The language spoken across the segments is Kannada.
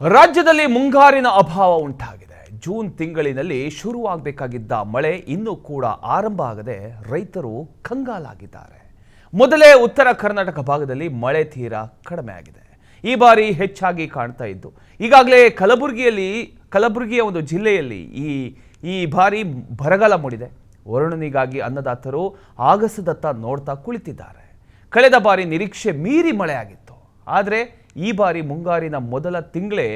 ರಾಜ್ಯದಲ್ಲಿ ಮುಂಗಾರಿನ ಅಭಾವ ಉಂಟಾಗಿದೆ. ಜೂನ್ ತಿಂಗಳಿನಲ್ಲಿ ಶುರುವಾಗಬೇಕಾಗಿದ್ದ ಮಳೆ ಇನ್ನೂ ಕೂಡ ಆರಂಭ ಆಗದೆ ರೈತರು ಕಂಗಾಲಾಗಿದ್ದಾರೆ. ಮೊದಲೇ ಉತ್ತರ ಕರ್ನಾಟಕ ಭಾಗದಲ್ಲಿ ಮಳೆ ತೀರಾ ಕಡಿಮೆ ಆಗಿದೆ. ಈ ಬಾರಿ ಹೆಚ್ಚಾಗಿ ಕಾಣ್ತಾ ಇದ್ದು ಈಗಾಗಲೇ ಕಲಬುರಗಿಯ ಒಂದು ಜಿಲ್ಲೆಯಲ್ಲಿ ಈ ಬಾರಿ ಬರಗಾಲ ಮೂಡಿದೆ. ವರುಣನಿಗಾಗಿ ಅನ್ನದಾತರು ಆಗಸದತ್ತ ನೋಡ್ತಾ ಕುಳಿತಿದ್ದಾರೆ. ಕಳೆದ ಬಾರಿ ನಿರೀಕ್ಷೆ ಮೀರಿ ಮಳೆ ಆಗಿತ್ತು. ಆದರೆ ಈ ಬಾರಿ ಮುಂಗಾರಿನ ಮೊದಲ ತಿಂಗಳೇ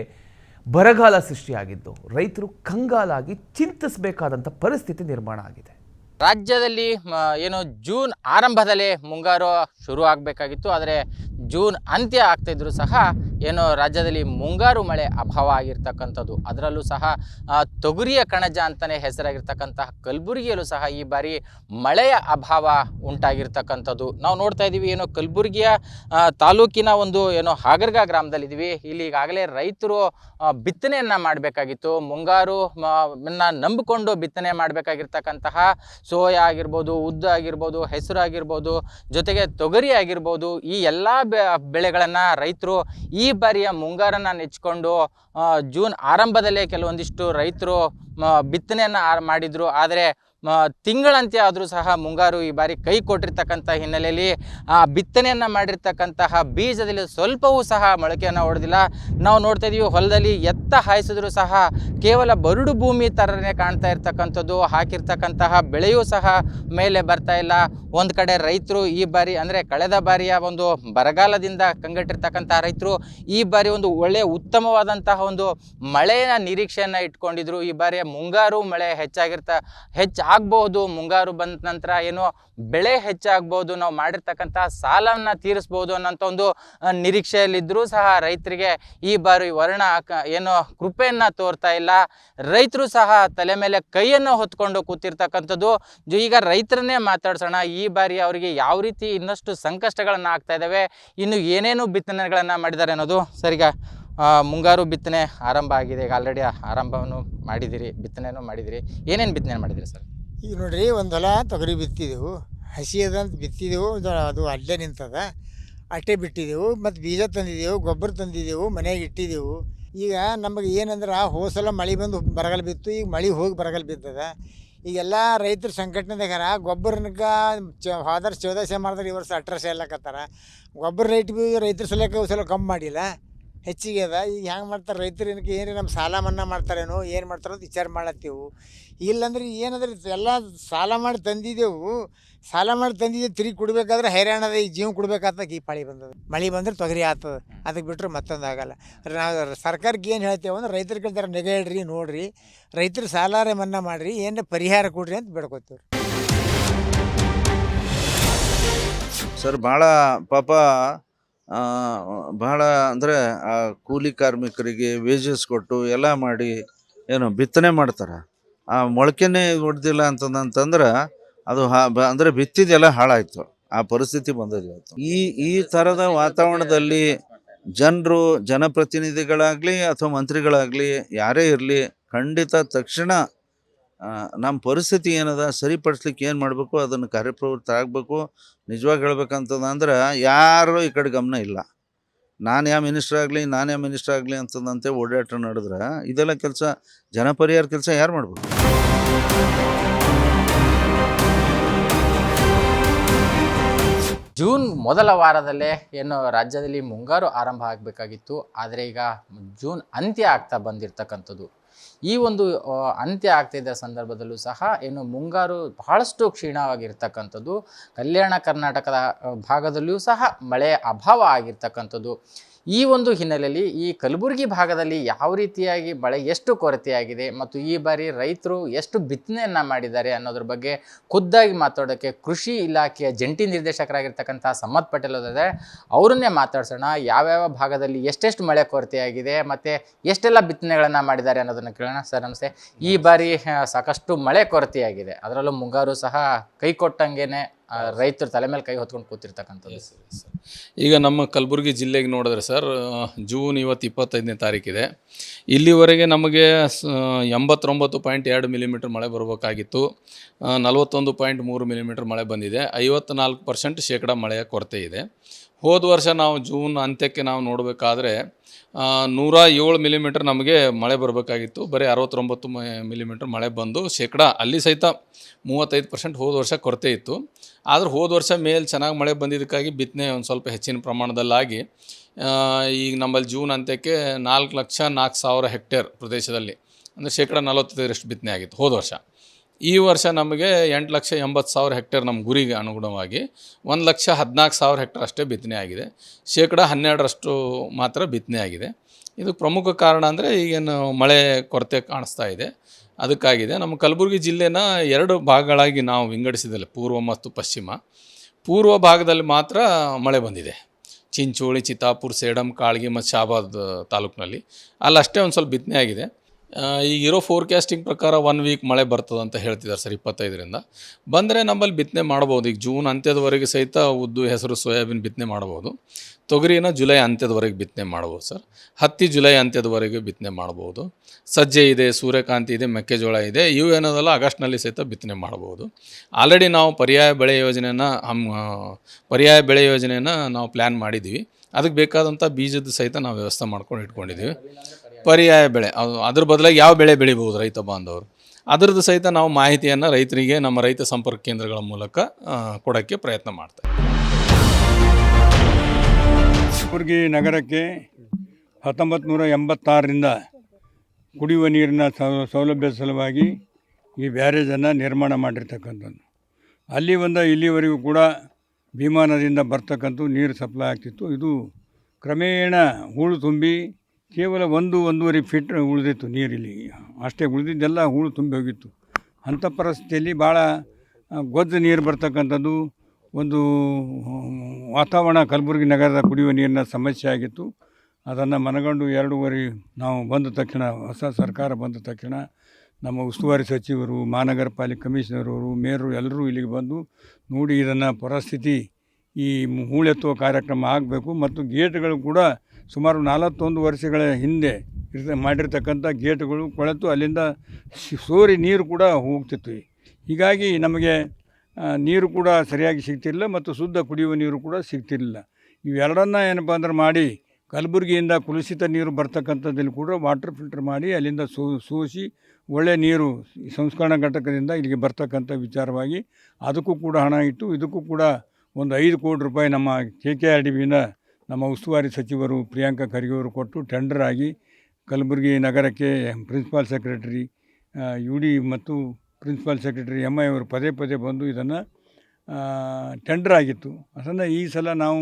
ಬರಗಾಲ ಸೃಷ್ಟಿಯಾಗಿದ್ದು ರೈತರು ಕಂಗಾಲಾಗಿ ಚಿಂತಿಸಬೇಕಾದಂಥ ಪರಿಸ್ಥಿತಿ ನಿರ್ಮಾಣ ಆಗಿದೆ. ರಾಜ್ಯದಲ್ಲಿ ಏನು ಜೂನ್ ಆರಂಭದಲ್ಲೇ ಮುಂಗಾರು ಶುರು ಆಗಬೇಕಾಗಿತ್ತು. ಆದರೆ ಜೂನ್ ಅಂತ್ಯ ಆಗ್ತಾಯಿದ್ರು ಸಹ ಏನು ರಾಜ್ಯದಲ್ಲಿ ಮುಂಗಾರು ಮಳೆ ಅಭಾವ ಆಗಿರ್ತಕ್ಕಂಥದ್ದು. ಅದರಲ್ಲೂ ಸಹ ತೊಗರಿಯ ಕಣಜ ಅಂತಲೇ ಹೆಸರಾಗಿರ್ತಕ್ಕಂತಹ ಕಲಬುರಗಿಯಲ್ಲೂ ಸಹ ಈ ಬಾರಿ ಮಳೆಯ ಅಭಾವ ಉಂಟಾಗಿರ್ತಕ್ಕಂಥದ್ದು ನಾವು ನೋಡ್ತಾ ಇದ್ದೀವಿ. ಏನು ಕಲಬುರಗಿಯ ತಾಲೂಕಿನ ಒಂದು ಏನು ಹಾಗರ್ಗ ಗ್ರಾಮದಲ್ಲಿದ್ದೀವಿ. ಇಲ್ಲಿ ಈಗಾಗಲೇ ರೈತರು ಬಿತ್ತನೆಯನ್ನು ಮಾಡಬೇಕಾಗಿತ್ತು. ಮುಂಗಾರು ನಂಬಿಕೊಂಡು ಬಿತ್ತನೆ ಮಾಡಬೇಕಾಗಿರ್ತಕ್ಕಂತಹ ಸೋಯಾ ಆಗಿರ್ಬೋದು, ಉದ್ದು ಆಗಿರ್ಬೋದು, ಹೆಸರು ಆಗಿರ್ಬೋದು, ಜೊತೆಗೆ ತೊಗರಿ ಆಗಿರ್ಬೋದು, ಈ ಎಲ್ಲ ಬೆಳೆಗಳನ್ನು ರೈತರು ಈ ಬಾರಿಯ ಮುಂಗಾರನ್ನು ನೆಚ್ಚಿಕೊಂಡು ಜೂನ್ ಆರಂಭದಲ್ಲೇ ಕೆಲವೊಂದಿಷ್ಟು ರೈತರು ಬಿತ್ತನೆಯನ್ನು ಮಾಡಿದರು. ಆದರೆ ತಿಂಗಳಂತ್ಯ ಆದರೂ ಸಹ ಮುಂಗಾರು ಈ ಬಾರಿ ಕೈ ಕೊಟ್ಟಿರ್ತಕ್ಕಂಥ ಹಿನ್ನೆಲೆಯಲ್ಲಿ ಬಿತ್ತನೆಯನ್ನು ಮಾಡಿರ್ತಕ್ಕಂತಹ ಬೀಜದಲ್ಲಿ ಸ್ವಲ್ಪವೂ ಸಹ ಮೊಳಕೆಯನ್ನು ಹೊಡೆದಿಲ್ಲ. ನಾವು ನೋಡ್ತಾ ಇದ್ದೀವಿ, ಹೊಲದಲ್ಲಿ ಎತ್ತ ಹಾಯಿಸಿದ್ರೂ ಸಹ ಕೇವಲ ಬರಡು ಭೂಮಿ ಥರನೇ ಕಾಣ್ತಾ ಇರ್ತಕ್ಕಂಥದ್ದು. ಹಾಕಿರ್ತಕ್ಕಂತಹ ಬೆಳೆಯೂ ಸಹ ಮೇಲೆ ಬರ್ತಾ ಇಲ್ಲ. ಒಂದು ಕಡೆ ರೈತರು ಈ ಬಾರಿ ಅಂದರೆ ಕಳೆದ ಬಾರಿಯ ಒಂದು ಬರಗಾಲದಿಂದ ಕಂಗೆಟ್ಟಿರ್ತಕ್ಕಂಥ ರೈತರು ಈ ಬಾರಿ ಒಂದು ಒಳ್ಳೆಯ ಉತ್ತಮವಾದಂತಹ ಒಂದು ಮಳೆಯ ನಿರೀಕ್ಷೆಯನ್ನು ಇಟ್ಕೊಂಡಿದ್ರು. ಈ ಬಾರಿಯ ಮುಂಗಾರು ಮಳೆ ಹೆಚ್ಚಾಗಬಹುದು. ಮುಂಗಾರು ಬಂದ ನಂತರ ಏನು ಬೆಳೆ ಹೆಚ್ಚಾಗ್ಬೋದು, ನಾವು ಮಾಡಿರ್ತಕ್ಕಂತಹ ಸಾಲವನ್ನು ತೀರಿಸ್ಬೋದು ಅನ್ನೋಂಥ ಒಂದು ನಿರೀಕ್ಷೆಯಲ್ಲಿದ್ದರೂ ಸಹ ರೈತರಿಗೆ ಈ ಬಾರಿ ಏನು ಕೃಪೆಯನ್ನು ತೋರ್ತಾ ಇಲ್ಲ. ರೈತರು ಸಹ ತಲೆ ಮೇಲೆ ಕೈಯನ್ನು ಹೊತ್ಕೊಂಡು ಕೂತಿರ್ತಕ್ಕಂಥದ್ದು. ಈಗ ರೈತರನ್ನೇ ಮಾತಾಡ್ಸೋಣ. ಈ ಬಾರಿ ಅವರಿಗೆ ಯಾವ ರೀತಿ ಇನ್ನಷ್ಟು ಸಂಕಷ್ಟಗಳನ್ನು ಆಗ್ತಾ ಇದ್ದಾವೆ, ಇನ್ನು ಏನೇನು ಬಿತ್ತನೆಗಳನ್ನು ಮಾಡಿದ್ದಾರೆ ಅನ್ನೋದು. ಸರಿಗ ಮುಂಗಾರು ಬಿತ್ತನೆ ಆರಂಭ ಆಗಿದೆ. ಈಗ ಆಲ್ರೆಡಿ ಆರಂಭವನ್ನು ಮಾಡಿದಿರಿ, ಬಿತ್ತನೆನೂ ಮಾಡಿದಿರಿ. ಏನೇನು ಬಿತ್ತನೆ ಮಾಡಿದಿರಿ ಸರ್? ಈಗ ನೋಡ್ರಿ, ಒಂದು ಹೊಲ ತೊಗರಿ ಬಿತ್ತಿದೆವು, ಹಸಿ ಅದಂತ ಬಿತ್ತಿದೆವು, ಅದು ಅಲ್ಲೇ ನಿಂತದ, ಅಟ್ಟೆ ಬಿಟ್ಟಿದ್ದೆವು. ಮತ್ತು ಬೀಜ ತಂದಿದ್ದೆವು, ಗೊಬ್ಬರ ತಂದಿದ್ದೆವು, ಮನೆಯಾಗ ಇಟ್ಟಿದ್ದೆವು. ಈಗ ನಮಗೆ ಏನಂದ್ರೆ ಹೋಸಲ ಮಳೆ ಬಂದು ಬರಗಾಲ ಬಿತ್ತು, ಈಗ ಮಳೆ ಹೋಗಿ ಬರಗಾಲ ಬಿತ್ತದ. ಈಗೆಲ್ಲ ರೈತರು ಸಂಘಟನೆದಾಗಾರ ಗೊಬ್ಬರಕ್ಕೆ ಹೋದ 1400 ಮಾಡಿದ್ರೆ ಈ ವರ್ಷ 1800 ಎಲ್ಲಕತ್ತಾರ. ಗೊಬ್ಬರ ರೇಟ್ ಭೀ ರೈತರ ಸಲಕ್ಕೆ ಸಲ ಕಮ್ಮಿ ಮಾಡಿಲ್ಲ, ಹೆಚ್ಚಿಗೆ ಅದ. ಈಗ ಹೆಂಗೆ ಮಾಡ್ತಾರೆ ರೈತರು? ಏನಕ್ಕೆ ಏನು ನಮ್ಮ ಸಾಲ ಮನ್ನಾ ಮಾಡ್ತಾರೇನೋ ಏನು ಮಾಡ್ತಾರೋ ಅಂತ ವಿಚಾರ ಮಾಡತ್ತೀವಿ. ಇಲ್ಲಾಂದ್ರೆ ಏನಂದ್ರೆ ಎಲ್ಲ ಸಾಲ ಮಾಡಿ ತಂದಿದ್ದೆವು, ತಿರುಗಿ ಕೊಡಬೇಕಾದ್ರೆ ಹೈರಾಣದ. ಈ ಜೀವ ಕೊಡ್ಬೇಕಾಗ್ತದೆ. ಈ ಪಾಳಿ ಬಂದದ, ಮಳೆ ಬಂದ್ರೆ ತೊಗರಿ ಆಗ್ತದೆ, ಅದಕ್ಕೆ ಬಿಟ್ಟರೆ ಮತ್ತೊಂದು ಆಗಲ್ಲ. ನಾವು ಸರ್ಕಾರಕ್ಕೆ ಏನು ಹೇಳ್ತೇವೆ ಅಂದ್ರೆ ರೈತರ ಕಡೆ ನಿಗಾ ಇಡ್ರಿ, ನೋಡಿರಿ, ರೈತರು ಸಾಲಾರೆ ಮನ್ನಾ ಮಾಡಿರಿ, ಏನು ಪರಿಹಾರ ಕೊಡ್ರಿ ಅಂತ ಬೇಡ್ಕೊತೀವಿ ಸರ್. ಭಾಳ ಪಾಪ ಭಾಳ ಅಂದರೆ ಆ ಕೂಲಿ ಕಾರ್ಮಿಕರಿಗೆ ವೇಜಸ್ ಕೊಟ್ಟು ಎಲ್ಲ ಮಾಡಿ ಏನು ಬಿತ್ತನೆ ಮಾಡ್ತಾರೆ. ಆ ಮೊಳಕೆನೇ ಹೊಡೆದಿಲ್ಲ ಅಂತಂದ್ರೆ ಅದು ಅಂದರೆ ಬಿತ್ತಿದೆಲ್ಲ ಹಾಳಾಯಿತು. ಆ ಪರಿಸ್ಥಿತಿ ಬಂದದ್ದು ಇವತ್ತು. ಈ ಥರದ ವಾತಾವರಣದಲ್ಲಿ ಜನಪ್ರತಿನಿಧಿಗಳಾಗಲಿ ಅಥವಾ ಮಂತ್ರಿಗಳಾಗಲಿ ಯಾರೇ ಇರಲಿ, ಖಂಡಿತ ತಕ್ಷಣ ನಮ್ಮ ಪರಿಸ್ಥಿತಿ ಏನದ ಸರಿಪಡಿಸ್ಲಿಕ್ಕೆ ಏನು ಮಾಡಬೇಕು ಅದನ್ನು ಕಾರ್ಯಪ್ರವೃತ್ತ ಆಗಬೇಕು. ನಿಜವಾಗಿ ಹೇಳ್ಬೇಕಂತಂದ್ರೆ ಯಾರೂ ಈ ಕಡೆ ಗಮನ ಇಲ್ಲ. ನಾನು ಯಾವ ಮಿನಿಸ್ಟ್ರ್ ಆಗಲಿ ಅಂತಂದಂತೆ ಓಡಾಟ ನಡೆದ್ರೆ ಇದೆಲ್ಲ ಕೆಲಸ, ಜನಪರಿಹಾರ ಕೆಲಸ ಯಾರು ಮಾಡಬೇಕು? ಜೂನ್ ಮೊದಲ ವಾರದಲ್ಲೇ ಏನು ರಾಜ್ಯದಲ್ಲಿ ಮುಂಗಾರು ಆರಂಭ ಆಗಬೇಕಾಗಿತ್ತು. ಆದರೆ ಈಗ ಜೂನ್ ಅಂತ್ಯ ಆಗ್ತಾ ಬಂದಿರತಕ್ಕಂಥದ್ದು. ಈ ಒಂದು ಅಂತ್ಯ ಆಗ್ತಿದ್ದ ಸಂದರ್ಭದಲ್ಲೂ ಸಹ ಏನು ಮುಂಗಾರು ಬಹಳಷ್ಟು ಕ್ಷೀಣವಾಗಿರ್ತಕ್ಕಂಥದ್ದು. ಕಲ್ಯಾಣ ಕರ್ನಾಟಕದ ಭಾಗದಲ್ಲಿಯೂ ಸಹ ಮಳೆಯ ಅಭಾವ ಆಗಿರ್ತಕ್ಕಂಥದ್ದು. ಈ ಒಂದು ಹಿನ್ನೆಲೆಯಲ್ಲಿ ಈ ಕಲಬುರಗಿ ಭಾಗದಲ್ಲಿ ಯಾವ ರೀತಿಯಾಗಿ ಮಳೆ ಎಷ್ಟು ಕೊರತೆಯಾಗಿದೆ ಮತ್ತು ಈ ಬಾರಿ ರೈತರು ಎಷ್ಟು ಬಿತ್ತನೆಯನ್ನು ಮಾಡಿದ್ದಾರೆ ಅನ್ನೋದ್ರ ಬಗ್ಗೆ ಖುದ್ದಾಗಿ ಮಾತಾಡೋಕ್ಕೆ ಕೃಷಿ ಇಲಾಖೆಯ ಜಂಟಿ ನಿರ್ದೇಶಕರಾಗಿರ್ತಕ್ಕಂಥ ಸಮ್ಮತ್ ಪಟೇಲ್ ಅವರಿದ್ದಾರೆ. ಅವರನ್ನೇ ಮಾತಾಡ್ಸೋಣ. ಯಾವ್ಯಾವ ಭಾಗದಲ್ಲಿ ಎಷ್ಟೆಷ್ಟು ಮಳೆ ಕೊರತೆಯಾಗಿದೆ ಮತ್ತು ಎಷ್ಟೆಲ್ಲ ಬಿತ್ತನೆಗಳನ್ನು ಮಾಡಿದ್ದಾರೆ ಅನ್ನೋದನ್ನು ಕೇಳೋಣ. ಸರ್ ನಮಸ್ತೆ. ಈ ಬಾರಿ ಸಾಕಷ್ಟು ಮಳೆ ಕೊರತೆಯಾಗಿದೆ, ಅದರಲ್ಲೂ ಮುಂಗಾರು ಸಹ ಕೈ ಕೊಟ್ಟಂಗೆನೆ ರೈತರು ತಲೆ ಮೇಲೆ ಕೈ ಹೊತ್ಕೊಂಡು ಕೂತಿರ್ತಕ್ಕಂಥದ್ದು. ಈಗ ನಮ್ಮ ಕಲಬುರಗಿ ಜಿಲ್ಲೆಗೆ ನೋಡಿದ್ರೆ ಸರ್, ಜೂನ್ ಇವತ್ತು 25ನೇ ತಾರೀಕಿದೆ. ಇಲ್ಲಿವರೆಗೆ ನಮಗೆ 89.2 ಮಿಲಿಮೀಟ್ರ್ ಮಳೆ ಬರಬೇಕಾಗಿತ್ತು. 41.3 ಮಿಲಿಮೀಟ್ರ್ ಮಳೆ ಬಂದಿದೆ. 54% ಶೇಕಡ ಮಳೆಯ ಕೊರತೆ ಇದೆ. ಹೋದ ವರ್ಷ ನಾವು ಜೂನ್ ಅಂತ್ಯಕ್ಕೆ ನಾವು ನೋಡಬೇಕಾದ್ರೆ 107 ಮಿಲಿಮೀಟರ್ ನಮಗೆ ಮಳೆ ಬರಬೇಕಾಗಿತ್ತು. ಬರೀ 69 ಮಿಲಿಮೀಟರ್ ಮಳೆ ಬಂದು ಅಲ್ಲಿ ಸಹಿತ 35% ಹೋದ ವರ್ಷ ಕೊರತೆ ಇತ್ತು. ಆದ್ರೆ ಹೋದ ವರ್ಷ ಮೇಲೆ ಚೆನ್ನಾಗಿ ಮಳೆ ಬಂದಿದ್ದಕ್ಕಾಗಿ ಬಿತ್ತನೆ ಒಂದು ಸ್ವಲ್ಪ ಹೆಚ್ಚಿನ ಪ್ರಮಾಣದಲ್ಲಾಗಿ ಈಗ ನಮ್ಮಲ್ಲಿ ಜೂನ್ ಅಂತ್ಯಕ್ಕೆ 4,04,000 ಹೆಕ್ಟೇರ್ ಪ್ರದೇಶದಲ್ಲಿ ಅಂದರೆ 45% ಬಿತ್ತನೆ ಆಗಿತ್ತು ಹೋದ ವರ್ಷ. ಈ ವರ್ಷ ನಮಗೆ 8,80,000 ಹೆಕ್ಟೇರ್ ನಮ್ಮ ಗುರಿಗೆ ಅನುಗುಣವಾಗಿ 1,14,000 ಹೆಕ್ಟೇರ್ ಅಷ್ಟೇ ಬಿತ್ತನೆ ಆಗಿದೆ. 12% ಮಾತ್ರ ಬಿತ್ತನೆ ಆಗಿದೆ. ಇದು ಪ್ರಮುಖ ಕಾರಣ ಅಂದರೆ ಈಗೇನು ಮಳೆ ಕೊರತೆ ಕಾಣಿಸ್ತಾ ಇದೆ, ಅದಕ್ಕಾಗಿದೆ. ನಮ್ಮ ಕಲಬುರಗಿ ಜಿಲ್ಲೆನ 2 ಭಾಗಗಳಾಗಿ ನಾವು ವಿಂಗಡಿಸಿದಲ್ಲಿ ಪೂರ್ವ ಮತ್ತು ಪಶ್ಚಿಮ. ಪೂರ್ವ ಭಾಗದಲ್ಲಿ ಮಾತ್ರ ಮಳೆ ಬಂದಿದೆ. ಚಿಂಚೋಳಿ, ಚಿತ್ತಾಪುರ, ಸೇಡಂ, ಕಾಳ್ಗಿ ಮತ್ತು ಶಾಬಾದ್ ತಾಲೂಕಿನಲ್ಲಿ ಅಲ್ಲಷ್ಟೇ ಒಂದು ಸ್ವಲ್ಪ ಬಿತ್ತನೆ ಆಗಿದೆ. ಈಗಿರೋ ಫೋರ್ಕ್ಯಾಸ್ಟಿಂಗ್ ಪ್ರಕಾರ 1 ವೀಕ್ ಮಳೆ ಬರ್ತದೆ ಅಂತ ಹೇಳ್ತಿದ್ದಾರೆ ಸರ್. 25ರಿಂದ ಬಂದರೆ ನಮ್ಮಲ್ಲಿ ಬಿತ್ತನೆ ಮಾಡ್ಬೋದು. ಈಗ ಜೂನ್ ಅಂತ್ಯದವರೆಗೆ ಸಹಿತ ಉದ್ದು, ಹೆಸರು, ಸೋಯಾಬೀನ್ ಬಿತ್ತನೆ ಮಾಡ್ಬೋದು. ತೊಗರಿನ ಜುಲೈ ಅಂತ್ಯದವರೆಗೆ ಬಿತ್ತನೆ ಮಾಡ್ಬೋದು ಸರ್. ಹತ್ತಿ ಜುಲೈ ಅಂತ್ಯದವರೆಗೆ ಬಿತ್ತನೆ ಮಾಡ್ಬೋದು. ಸಜ್ಜೆ ಇದೆ, ಸೂರ್ಯಕಾಂತಿ ಇದೆ, ಮೆಕ್ಕೆಜೋಳ ಇದೆ. ಇವು ಏನದಲ್ಲ ಆಗಸ್ಟ್ನಲ್ಲಿ ಸಹಿತ ಬಿತ್ತನೆ ಮಾಡ್ಬೋದು. ಆಲ್ರೆಡಿ ನಾವು ಪರ್ಯಾಯ ಬೆಳೆ ಯೋಜನೆಯನ್ನು ನಾವು ಪ್ಲ್ಯಾನ್ ಮಾಡಿದ್ದೀವಿ. ಅದಕ್ಕೆ ಬೇಕಾದಂಥ ಬೀಜದ ಸಹಿತ ನಾವು ವ್ಯವಸ್ಥೆ ಮಾಡ್ಕೊಂಡು ಇಟ್ಕೊಂಡಿದ್ದೀವಿ. ಪರ್ಯಾಯ ಬೆಳೆ ಅದ್ರ ಬದಲಾಗಿ ಯಾವ ಬೆಳೆ ಬೆಳಿಬೋದು ರೈತ ಬಾಂಧವರು, ಅದರದ್ದು ಸಹಿತ ನಾವು ಮಾಹಿತಿಯನ್ನು ರೈತರಿಗೆ ನಮ್ಮ ರೈತ ಸಂಪರ್ಕ ಕೇಂದ್ರಗಳ ಮೂಲಕ ಕೊಡೋಕ್ಕೆ ಪ್ರಯತ್ನ ಮಾಡ್ತೇವೆ. ಕಲಬುರಗಿ ನಗರಕ್ಕೆ 1986ರಿಂದ ಕುಡಿಯುವ ನೀರಿನ ಸೌಲಭ್ಯ ಸಲುವಾಗಿ ಈ ಬ್ಯಾರೇಜನ್ನು ನಿರ್ಮಾಣ ಮಾಡಿರ್ತಕ್ಕಂಥದ್ದು. ಅಲ್ಲಿ ಇಲ್ಲಿವರೆಗೂ ಕೂಡ ಭೀಮಾ ನದಿಯಿಂದ ಬರ್ತಕ್ಕಂಥ ನೀರು ಸಪ್ಲೈ ಆಗ್ತಿತ್ತು. ಇದು ಕ್ರಮೇಣ ಹೂಳು ತುಂಬಿ ಕೇವಲ 1-1.5 ಫೀಟ್ ಉಳಿದಿತ್ತು ನೀರಿಲ್ಲಿ, ಅಷ್ಟೇ. ಉಳಿದಿದ್ದೆಲ್ಲ ಹೂಳು ತುಂಬಿ ಹೋಗಿತ್ತು. ಅಂಥ ಪರಿಸ್ಥಿತಿಯಲ್ಲಿ ಭಾಳ ಗೊಜ್ಜು ನೀರು ಬರ್ತಕ್ಕಂಥದ್ದು ಒಂದು ವಾತಾವರಣ ಕಲಬುರಗಿ ನಗರದ ಕುಡಿಯುವ ನೀರಿನ ಸಮಸ್ಯೆ ಆಗಿತ್ತು. ಅದನ್ನು ಮನಗಂಡು 2 ನಾವು ಬಂದ ತಕ್ಷಣ, ಹೊಸ ಸರ್ಕಾರ ಬಂದ ತಕ್ಷಣ ನಮ್ಮ ಉಸ್ತುವಾರಿ ಸಚಿವರು, ಮಹಾನಗರ ಪಾಲಿಕೆ ಕಮಿಷನರವರು, ಮೇಯರು ಎಲ್ಲರೂ ಇಲ್ಲಿಗೆ ಬಂದು ನೋಡಿ ಇದನ್ನು ಪರಿಸ್ಥಿತಿ ಈ ಹೂಳೆತ್ತುವ ಕಾರ್ಯಕ್ರಮ ಆಗಬೇಕು. ಮತ್ತು ಗೇಟ್ಗಳು ಕೂಡ ಸುಮಾರು 41 ವರ್ಷಗಳ ಹಿಂದೆ ಮಾಡಿರ್ತಕ್ಕಂಥ ಗೇಟ್ಗಳು ಕೊಳೆತು ಅಲ್ಲಿಂದ ಸೋರಿ ನೀರು ಕೂಡ ಹೋಗ್ತಿತ್ತು. ಹೀಗಾಗಿ ನಮಗೆ ನೀರು ಕೂಡ ಸರಿಯಾಗಿ ಸಿಗ್ತಿರಲಿಲ್ಲ ಮತ್ತು ಶುದ್ಧ ಕುಡಿಯುವ ನೀರು ಕೂಡ ಸಿಗ್ತಿರಲಿಲ್ಲ. ಇವೆರಡನ್ನ ಏನಪ್ಪ ಅಂದ್ರೆ ಮಾಡಿ ಕಲಬುರಗಿಯಿಂದ ಕಲುಷಿತ ನೀರು ಬರ್ತಕ್ಕಂಥದ್ದಲ್ಲಿ ಕೂಡ ವಾಟರ್ ಫಿಲ್ಟರ್ ಮಾಡಿ ಅಲ್ಲಿಂದ ಸೋಸಿ ಒಳ್ಳೆಯ ನೀರು ಸಂಸ್ಕರಣಾ ಘಟಕದಿಂದ ಇಲ್ಲಿಗೆ ಬರ್ತಕ್ಕಂಥ ವಿಚಾರವಾಗಿ ಅದಕ್ಕೂ ಕೂಡ ಹಣ ಇಟ್ಟು ಇದಕ್ಕೂ ಕೂಡ ಒಂದು 5 ಕೋಟಿ ರೂಪಾಯಿ ನಮ್ಮ KKRDBಯಿಂದ ನಮ್ಮ ಉಸ್ತುವಾರಿ ಸಚಿವರು ಪ್ರಿಯಾಂಕಾ ಖರ್ಗೆ ಅವರು ಕೊಟ್ಟು ಟೆಂಡರ್ ಆಗಿ ಕಲಬುರಗಿ ನಗರಕ್ಕೆ ಪ್ರಿನ್ಸಿಪಾಲ್ ಸೆಕ್ರೆಟರಿ UD ಮತ್ತು ಪ್ರಿನ್ಸಿಪಾಲ್ ಸೆಕ್ರೆಟರಿ MI ಅವರು ಪದೇ ಬಂದು ಇದನ್ನು ಟೆಂಡರ್ ಆಗಿತ್ತು. ಅದನ್ನು ಈ ಸಲ ನಾವು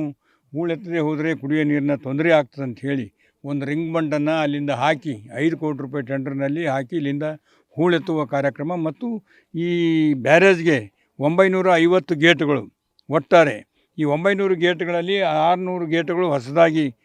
ಹೂಳೆತ್ತದೇ ಹೋದರೆ ಕುಡಿಯೋ ನೀರಿನ ತೊಂದರೆ ಆಗ್ತದೆ ಅಂತ ಹೇಳಿ ಒಂದು ರಿಂಗ್ ಬಂಡನ್ನು ಅಲ್ಲಿಂದ ಹಾಕಿ 5 ಕೋಟಿ ರೂಪಾಯಿ ಟೆಂಡರ್ನಲ್ಲಿ ಹಾಕಿ ಇಲ್ಲಿಂದ ಹೂಳೆತ್ತುವ ಕಾರ್ಯಕ್ರಮ ಮತ್ತು ಈ ಬ್ಯಾರೇಜ್ಗೆ 950 ಗೇಟ್ಗಳು ಒಟ್ಟಾರೆ. ಈ 900 ಗೇಟ್ಗಳಲ್ಲಿ 600 ಗೇಟ್ಗಳು ಹೊಸದಾಗಿ